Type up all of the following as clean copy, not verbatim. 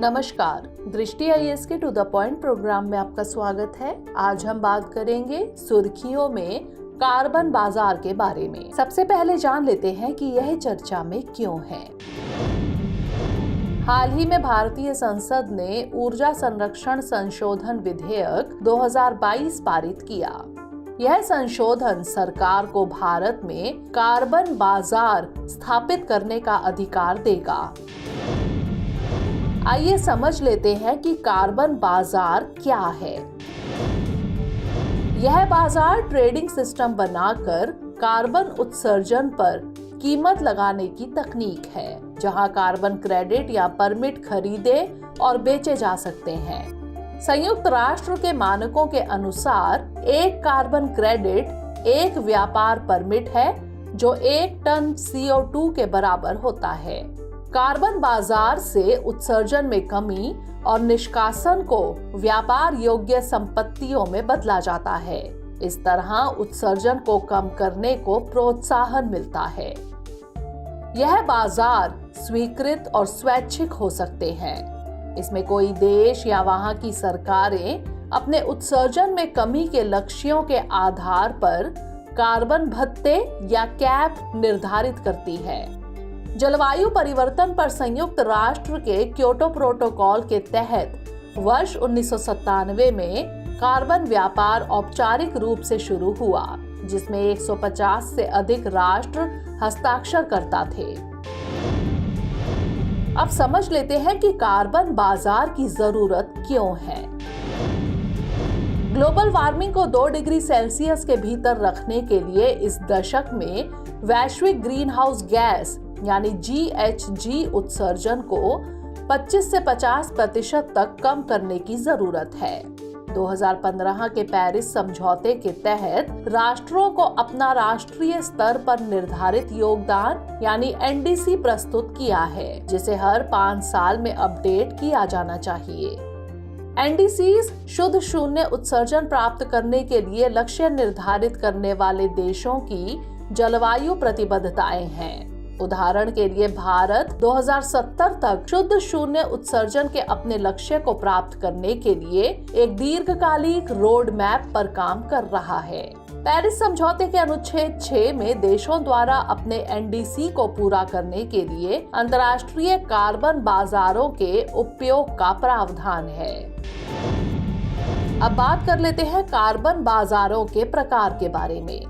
नमस्कार, दृष्टि आईएएस के टू द पॉइंट प्रोग्राम में आपका स्वागत है। आज हम बात करेंगे सुर्खियों में कार्बन बाजार के बारे में। सबसे पहले जान लेते हैं कि यह चर्चा में क्यों है। हाल ही में भारतीय संसद ने ऊर्जा संरक्षण संशोधन विधेयक 2022 पारित किया। यह संशोधन सरकार को भारत में कार्बन बाजार स्थापित करने का अधिकार देगा। आइए समझ लेते हैं कि कार्बन बाजार क्या है। यह बाजार ट्रेडिंग सिस्टम बनाकर कार्बन उत्सर्जन पर कीमत लगाने की तकनीक है, जहां कार्बन क्रेडिट या परमिट खरीदे और बेचे जा सकते हैं। संयुक्त राष्ट्र के मानकों के अनुसार एक कार्बन क्रेडिट एक व्यापार परमिट है जो 1 टन CO2 के बराबर होता है। कार्बन बाजार से उत्सर्जन में कमी और निष्कासन को व्यापार योग्य संपत्तियों में बदला जाता है। इस तरह उत्सर्जन को कम करने को प्रोत्साहन मिलता है। यह बाजार स्वीकृत और स्वैच्छिक हो सकते हैं। इसमें कोई देश या वहां की सरकारें अपने उत्सर्जन में कमी के लक्ष्यों के आधार पर कार्बन भत्ते या कैप निर्धारित करती है। जलवायु परिवर्तन पर संयुक्त राष्ट्र के क्योटो प्रोटोकॉल के तहत वर्ष 1997 में कार्बन व्यापार औपचारिक रूप से शुरू हुआ, जिसमें 150 से अधिक राष्ट्र हस्ताक्षर करता थे। अब समझ लेते हैं कि कार्बन बाजार की जरूरत क्यों है। ग्लोबल वार्मिंग को 2 डिग्री सेल्सियस के भीतर रखने के लिए इस दशक में वैश्विक ग्रीन हाउस गैस यानी GHG उत्सर्जन को 25 से 50% तक कम करने की जरूरत है। 2015 के पेरिस समझौते के तहत राष्ट्रों को अपना राष्ट्रीय स्तर पर निर्धारित योगदान यानी NDC प्रस्तुत किया है, जिसे हर 5 साल में अपडेट किया जाना चाहिए। NDCs शुद्ध शून्य उत्सर्जन प्राप्त करने के लिए लक्ष्य निर्धारित करने वाले देशों की जलवायु प्रतिबद्धताएं हैं। उदाहरण के लिए भारत 2070 तक शुद्ध शून्य उत्सर्जन के अपने लक्ष्य को प्राप्त करने के लिए एक दीर्घकालिक रोड मैप पर काम कर रहा है। पेरिस समझौते के अनुच्छेद 6 में देशों द्वारा अपने NDC को पूरा करने के लिए अंतर्राष्ट्रीय कार्बन बाजारों के उपयोग का प्रावधान है। अब बात कर लेते हैं कार्बन बाजारों के प्रकार के बारे में।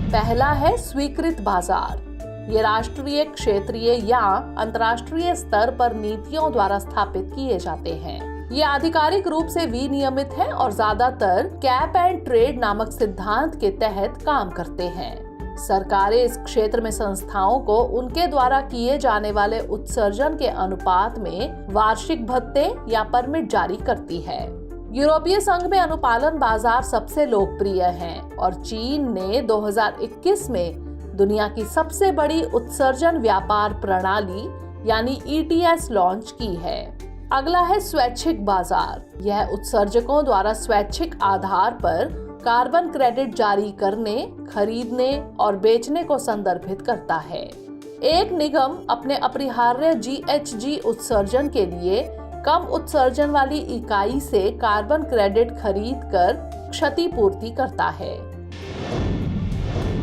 पहला है स्वीकृत बाजार। ये राष्ट्रीय, क्षेत्रीय या अंतर्राष्ट्रीय स्तर पर नीतियों द्वारा स्थापित किए जाते हैं। ये आधिकारिक रूप से विनियमित है और ज्यादातर कैप एंड ट्रेड नामक सिद्धांत के तहत काम करते हैं। सरकारें इस क्षेत्र में संस्थाओं को उनके द्वारा किए जाने वाले उत्सर्जन के अनुपात में वार्षिक भत्ते या परमिट जारी करती है। यूरोपीय संघ में अनुपालन बाजार सबसे लोकप्रिय हैं और चीन ने 2021 में दुनिया की सबसे बड़ी उत्सर्जन व्यापार प्रणाली यानी ETS लॉन्च की है। अगला है स्वैच्छिक बाजार। यह उत्सर्जकों द्वारा स्वैच्छिक आधार पर कार्बन क्रेडिट जारी करने, खरीदने और बेचने को संदर्भित करता है। एक निगम अपने अपरिहार्य GHG उत्सर्जन के लिए कम उत्सर्जन वाली इकाई से कार्बन क्रेडिट खरीद कर क्षतिपूर्ति करता है।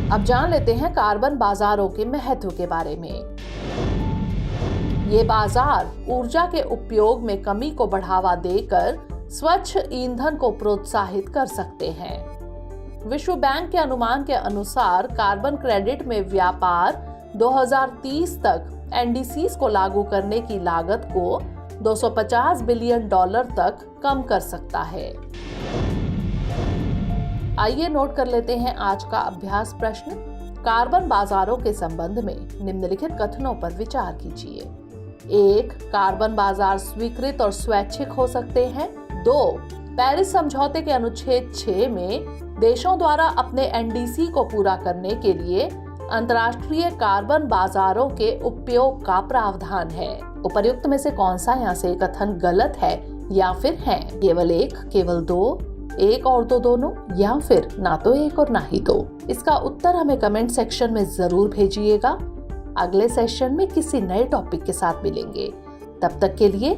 अब जान लेते हैं कार्बन बाजारों के महत्व के बारे में। ये बाजार ऊर्जा के उपयोग में कमी को बढ़ावा देकर स्वच्छ ईंधन को प्रोत्साहित कर सकते हैं। विश्व बैंक के अनुमान के अनुसार कार्बन क्रेडिट में व्यापार 2030 तक NDCs को लागू करने की लागत को $250 बिलियन तक कम कर सकता है। आइए नोट कर लेते हैं आज का अभ्यास प्रश्न। कार्बन बाजारों के संबंध में निम्नलिखित कथनों पर विचार कीजिए। 1. कार्बन बाजार स्वीकृत और स्वैच्छिक हो सकते हैं। 2. पेरिस समझौते के अनुच्छेद 6 में देशों द्वारा अपने NDC को पूरा करने के लिए अंतर्राष्ट्रीय कार्बन बाजारों के उपयोग का प्रावधान है। उपर्युक्त में से कौन सा यहाँ से कथन गलत है या फिर है? केवल 1, केवल 2, 1 और 2 दोनों, या फिर ना तो 1 और ना ही 2? इसका उत्तर हमें कमेंट सेक्शन में जरूर भेजिएगा। अगले सेशन में किसी नए टॉपिक के साथ मिलेंगे। तब तक के लिए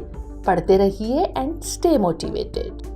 पढ़ते रहिए एंड स्टे मोटिवेटेड।